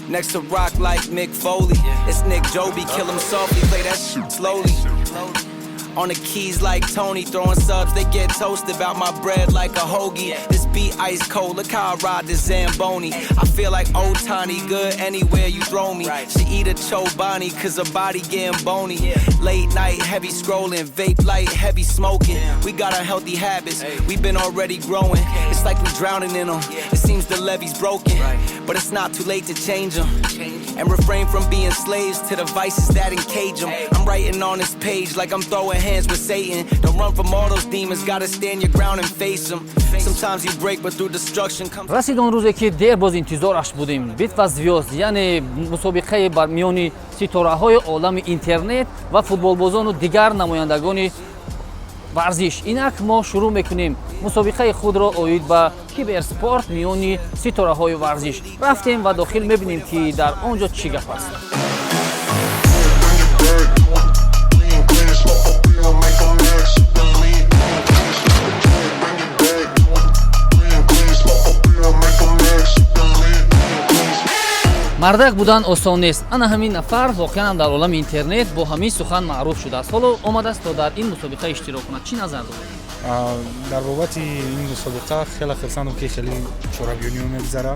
Next to rock like Mick Foley. It's Nick Joby, kill him softly, play that shit slowly. On the keys like Tony, throwing subs, they get toasted. About my bread like a hoagie. This beat ice cold, look how I ride this Zamboni. I feel like old Tiny, good anywhere you throw me. She eat a Chobani, cause her body getting bony. Late night, heavy scrolling, vape light, heavy smoking. We got our healthy habits, we been already growing. It's like we drowning in them, it seems the levee's broken. But it's not too late to change them. And refrain from being slaves to the vices that encage them. I'm writing on this page like I'm throwing hands with Satan. Don't run from all those demons, gotta stand your ground and face them. Sometimes you break but through destruction comes. رسید اون روزی که دیر باز انتظارش بودیم. بیتوا звезд، یعنی مسابقه بر میان ستاره‌های عالم اینترنت و فوتبالبازان و دیگر نمایندگان ورزش. اینک ما شروع میکنیم مسابقه خود را اوید به کیبرسپورت میان ستاره‌های ورزش. رفتیم و داخل میبینیم که در آنجا چی گپ است. мардак будан осон нест. ана ҳамин нафар воқеан дар олами интернет бо ҳамин сухан маъруф шудааст. ҳоло омадааст то дар ин мусобиқа иштирок кунад. чӣ назар доред? дар бобати ин мусобиқа хеле хурсандам ки хеле чорабиёниё мегузара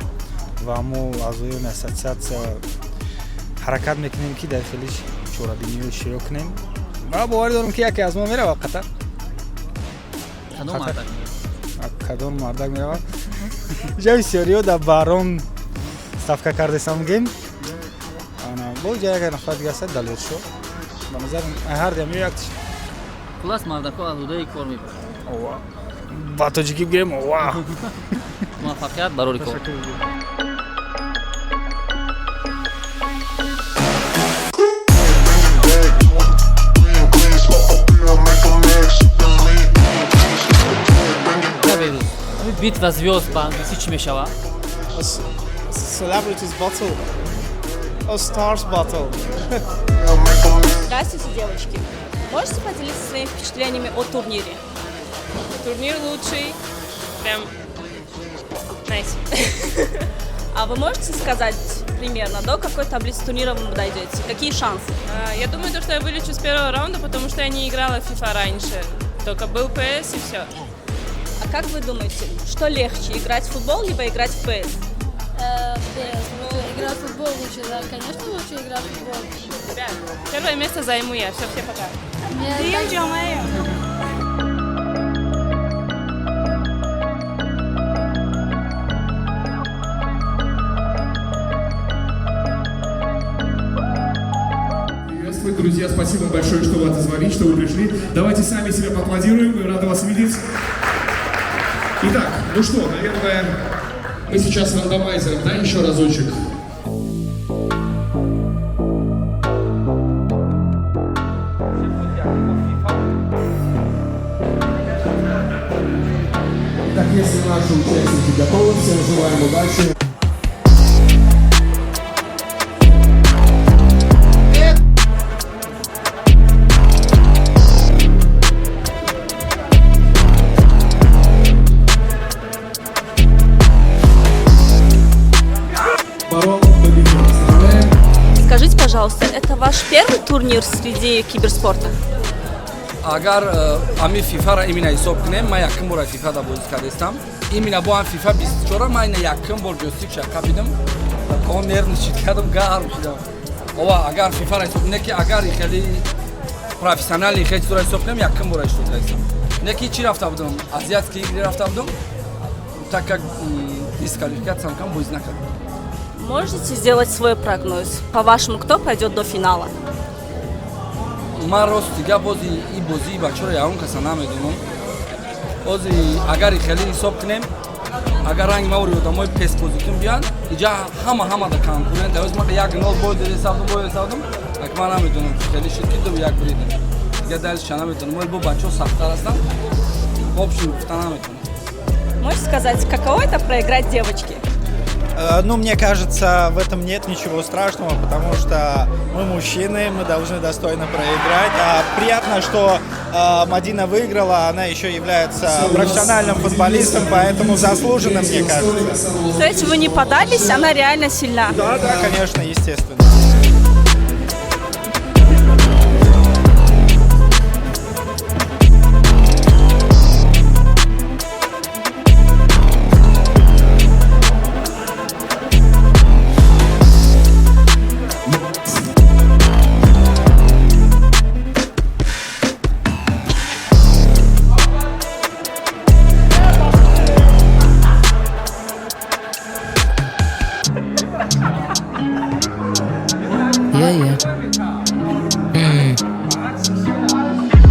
ва мо аъзоёни ассотсиатсия ҳаракат мекунем ки дар хеле чорабиниё иштирок кунем. ва боварӣ дорам ки яке аз мо меравад қатар. кадом мардак меравад? ҷа бисёриҳо дар баҳром ставка кардесам гем. Бо ҷа як нафар дига аст далер шо. Ба назар ҳар дам яктиш. хулас мардако алудаи кор мебаранд. Ова. Ба тоҷикӣ гем ова. муваффақият барори кор. битва звезд ба англиси чӣ мешавад? Celebrities Battle. Or Stars Battle. Здравствуйте, девочки. Можете поделиться своими впечатлениями о турнире? Турнир лучший. Прям nice. А вы можете сказать примерно, до какой таблицы турнира вы дойдете? Какие шансы? Я думаю, что я вылечу с первого раунда, потому что я не играла в FIFA раньше. Только был PS и все. А как вы думаете, что легче, играть в футбол, либо играть в PS? PS. Ну, играть в футбол лучше, да, конечно, лучше играть в футбол. Ребят, первое место займу я. Все, пока. Приветствую, друзья, спасибо большое, что вы отозвались, что вы пришли. Давайте сами себя поаплодируем, мы рады вас видеть. Итак, ну что, наверное, мы сейчас рандомайзером, да, еще разочек. Так, если наши участники готовы, всем желаем удачи. Скажите, пожалуйста, это ваш первый турнир среди киберспорта? агар ами фифара имина ҳисоб кунем, ман якум бора фифада бозӣ кардастам. Имина бо ам фифа 24 ман ина якум бор ҷойстик шақа бидам. Он нервничать кардам, гарм шудам. Ова агар фифара ҳисоб не ки агар хеле профессионали хеҷ зора ҳисоб кунем, якум бора иштирок кардастам. Не ки чӣ рафта будам, азиатские игры рафта будам, так как дисквалификациям кам бозӣ накардам. Можете сделать свой прогноз? По-вашему, кто пройдет до финала? ман рост дига бози и бозии бачаро ягон каса намедонам. бози агар хеле ҳисоб кунем, агар ранги маври одамои песбозикун биянд, иҷа ҳама да конкурент давоз ма 1-0 бой десавдум, так ман намедонам хеле ширкидам як буридам. Дига дайлиш ча намедонам, вале бо бачаҳо сахттар ҳастанд. В общем, гуфта наметонам. Можете сказать, каково это проиграть девочке? Ну, мне кажется, в этом нет ничего страшного, потому что мы мужчины, мы должны достойно проиграть. А приятно, что Мадина выиграла, она еще является профессиональным футболистом, поэтому заслуженно, мне кажется. То есть вы не подались, она реально сильна? Да, конечно, естественно.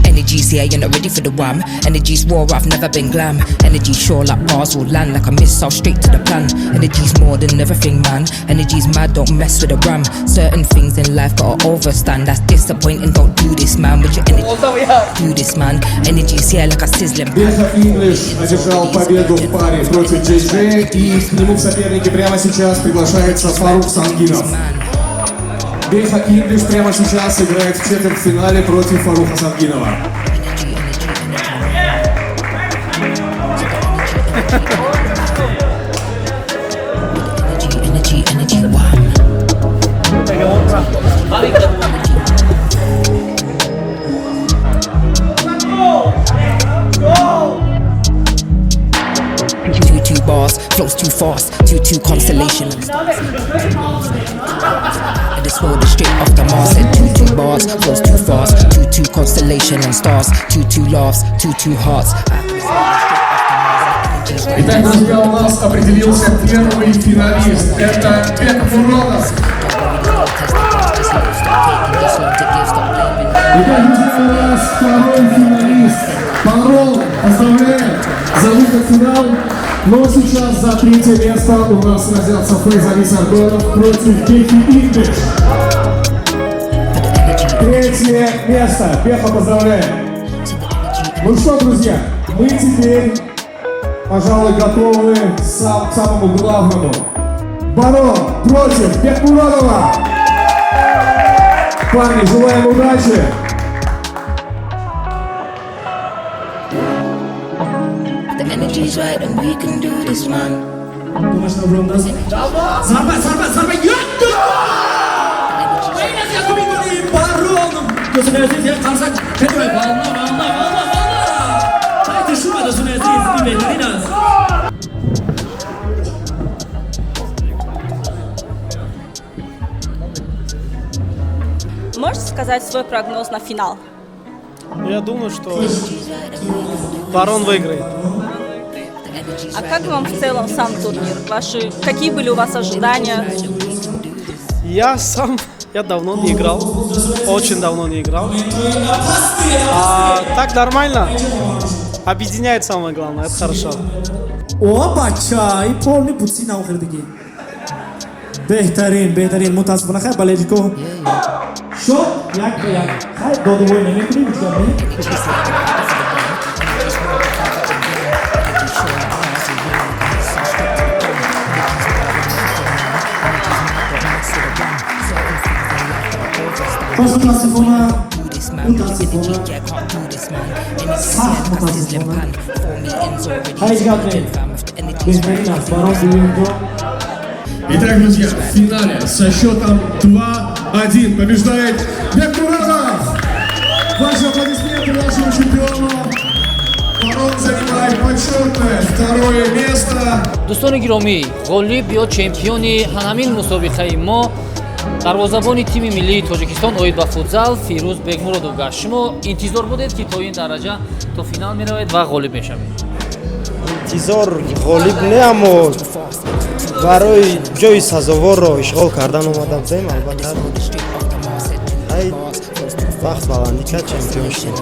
Energy's here, you're not ready for the wham. Energy's war, I've never been glam. Energy's sure like bars will land like a missile straight to the plan. Energy's more than everything, man. Energy's mad, don't mess with the ram. Certain things in life gotta overstand. That's disappointing, don't do this, man. With your energy, do this, man. Energy's here like a sizzling pan. Беха English одержал победу в паре против JJ, и к нему в соперники прямо сейчас приглашается Фарух Сангинов. Беха English прямо сейчас играет в четвертьфинале против Фаруха Сангинова. Energy, wham. 2-2 bars, flows too fast, 2-2 constellation. I just rolled it straight off the mast. Said 2-2 bars, flows too fast, 2-2 constellation and stars, 2-2 laughs, 2-2 hearts. Итак, друзья, у нас определился первый финалист. Это Беков Уронов. Итак, друзья, у нас второй финалист. Парол, поздравляем за выход в финал. Но сейчас за третье место у нас сразятся Фейзалис Ардонов против Бехи English. Третье место. Беха, поздравляем. Ну что, друзья, мы теперь, пожалуй, готовы к самому главному. Барон против Бекмурадова. Парни, желаем удачи. The energy's right and we can do this, man. Зарба, яттı! Aynen yakın bir baronum. Gözüne özür karsak. Kedve valla. Haydi şuna da şuna ezdi beyler. Можете сказать свой прогноз на финал? Я думаю, что Барон выиграет. А как вам в целом сам турнир? Какие были у вас ожидания? Я давно не играл, очень давно не играл. А так нормально, объединяет самое главное, это хорошо. О, бача, и полный пути на уходе. بهترین متاسفانه خیلی بالایدیکو شد یک خیلی دادوی نمیکنی میتونی خوش متاسفانه سخت متاسفانه حقیقت بهترین است برای اینجا. Итак, друзья, в финале со счетом 2-1 побеждает Бекмурадов. Ваши аплодисменты нашему чемпиону. Барон занимает почетное второе место. Дӯстони гиромӣ, ғолиб ё чемпиони ҳамин мусобиқаи мо дарвозабони тими миллии Тоҷикистон оид ба футзал Фирӯз Бекмуродов гашт. Шумо интизор будед ки то ин дараҷа то финал меравед ва ғолиб мешавед? интизор ғолиб не, аммо барои ҷои сазоворро ишғол кардан омада будем. Албатта вақт баландӣ кард чемпион шуд.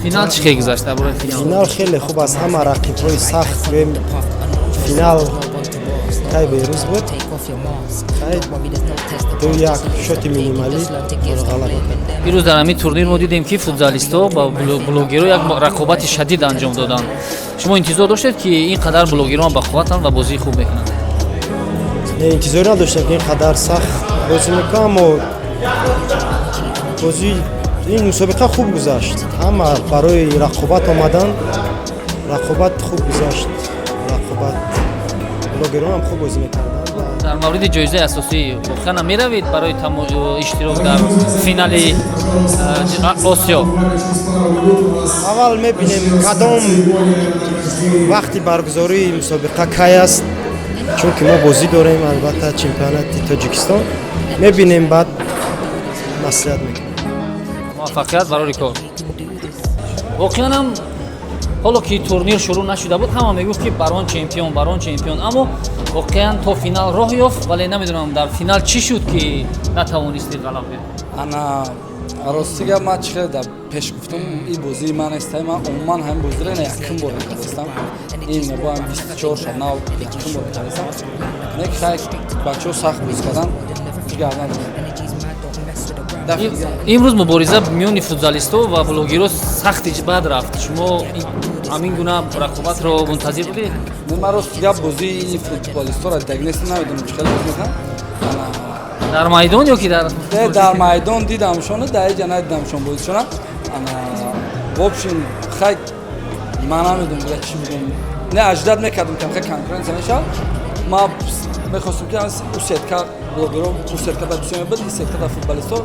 Финал чӣ хел гузашт дар бораи финал? Финал хеле хуб аст. Ҳама рақибҳои сахт гӯем. Финал кай берӯз буд. 2-1 шоти минималӣ ғалаба кард. Пирӯз дар ҳамин турнир мо дидем ки футзалистҳо ба блогерҳо як рақобати шадид анҷом доданд. Шумо интизор доштед ки ин қадар блогерон бахувватанд ва бозии хуб мекунанд? интизори надоштам ки ин қадар сахт бозӣ мекунам, аммо бозӣ ин мусобиқа хуб гузашт. Ҳама барои рақобат омадан, рақобат хуб гузашт. Рақобат блогеронам хуб бозӣ мекарданд. дар мавриди ҷоизаи асосӣ воқеан меравед барои иштирок дар финали Осиё? аввал мебинем кадом вақти баргузории мусобиқа кай аст, чунки мо бозӣ дорем албатта чемпионати Тоҷикистон. Мебинем баъд маслиҳат мекунем. муваффақият барори кор. воқеан ҳам ҳоло ки турнир шурӯъ нашуда буд, ҳама мегуфт ки барон чемпион, аммо воқеан то финал роҳ ёфт, вале намедонам дар финал чӣ шуд ки натавонисти ғалаб бед? ана ростига ма чӣ хеле дар пеш гуфтам, ин бозии ман нестай. Ман умуман ҳамин бозиро якум бор кардастам. ин мебоям 24 шаб нав якум бор кардастам. нек хай бачаҳо сахт бозӣ кардан ҷигар надорам. имрӯз мубориза миёни футзалистҳо ва блогеро сахти бад рафт. шумо ҳамин гуна рақобатро мунтазир будед? ман ростига бозии футболистора дагнес намедонам чӣ хеле бозӣ мекунанд. дар майдон ё ки дар майдон дидамшон, дар ҷа надидамшон бозишона. В общем хай ман намедонам чӣ бигӯм. Не аждад мекардам ки хай конкуренсия мешавад. Ман мехостам ки у сетка блогерон, у сетка дар бисёр мебад, ин сетка дар футболистҳо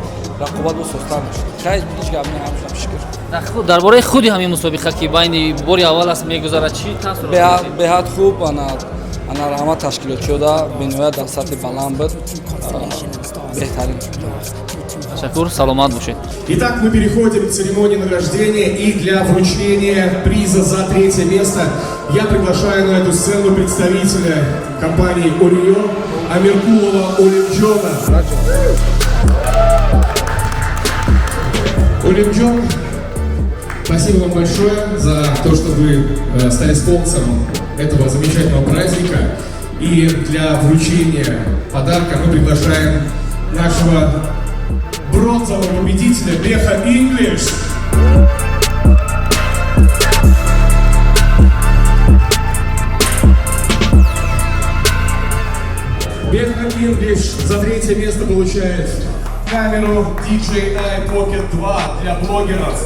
рақобат бо состар мешавад. хай ҳеҷ гап намешавад. шукр. дар бораи худи ҳамин мусобиқа ки байни бори аввал аст мегузарад, чӣ таъссурот? беҳад хуб. ана ҳама ташкилотчиёда биноят дар сатҳи баланд буд. Беҳтарин. Ташаккур, саломат бошед. Итак, мы переходим к церемонии награждения, и для вручения приза за 3-е место я приглашаю на эту сцену представителя компании «Ориё» Амиркулова Олимджона. Олимджон, спасибо вам большое за то, что вы стали спонсором этого замечательного праздника. И для вручения подарка мы приглашаем нашего бронзового победителя Беха Инглиш. Беха Инглиш за 3-е место получает камеру DJI Pocket 2 для блогеров.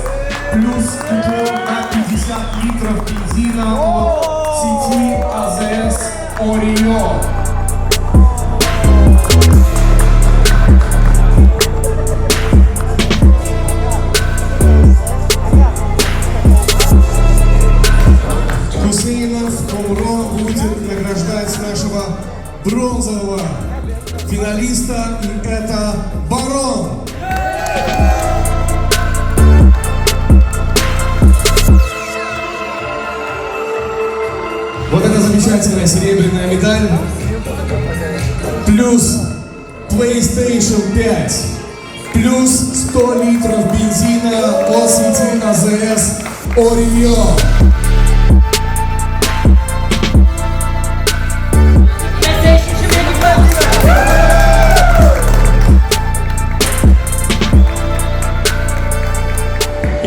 Плюс купон на 50 литров бензина от сети АЗС «Ориё». Хусейнов Комро будет награждать нашего бронзового финалиста, и это Барон. Вот эта замечательная серебряная медаль, плюс PlayStation 5, плюс 100 литров бензина от сети АЗС «Ориё».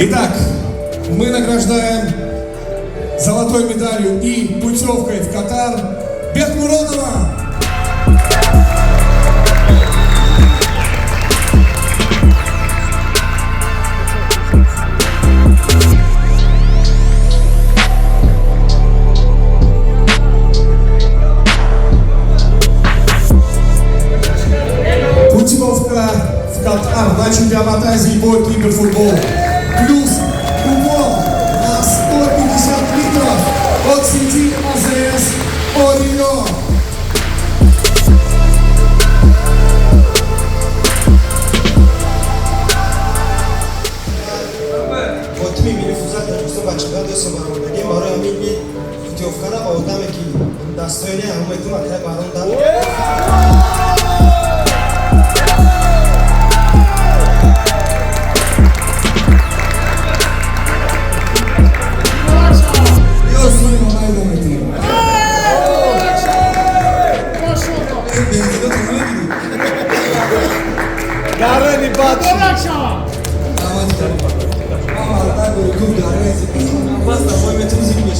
Итак, мы награждаем золотой медалью и путевкой в Катар Бехмуронова. Путевка в Катар на чемпионат Азии по киберфутболу. Плюс купон на 150 литров от сети АЗС «Ориё». ҳокими милли футзал Тоҷикистон ба чемпионати Осиё баромадагӣ барои ҳамин путевкара ба одаме ки дастоёни ҳамаи кӯмакҳои баронда Гарани бачи. Мама, так говорю, гарани. Бас на мой метр зимний.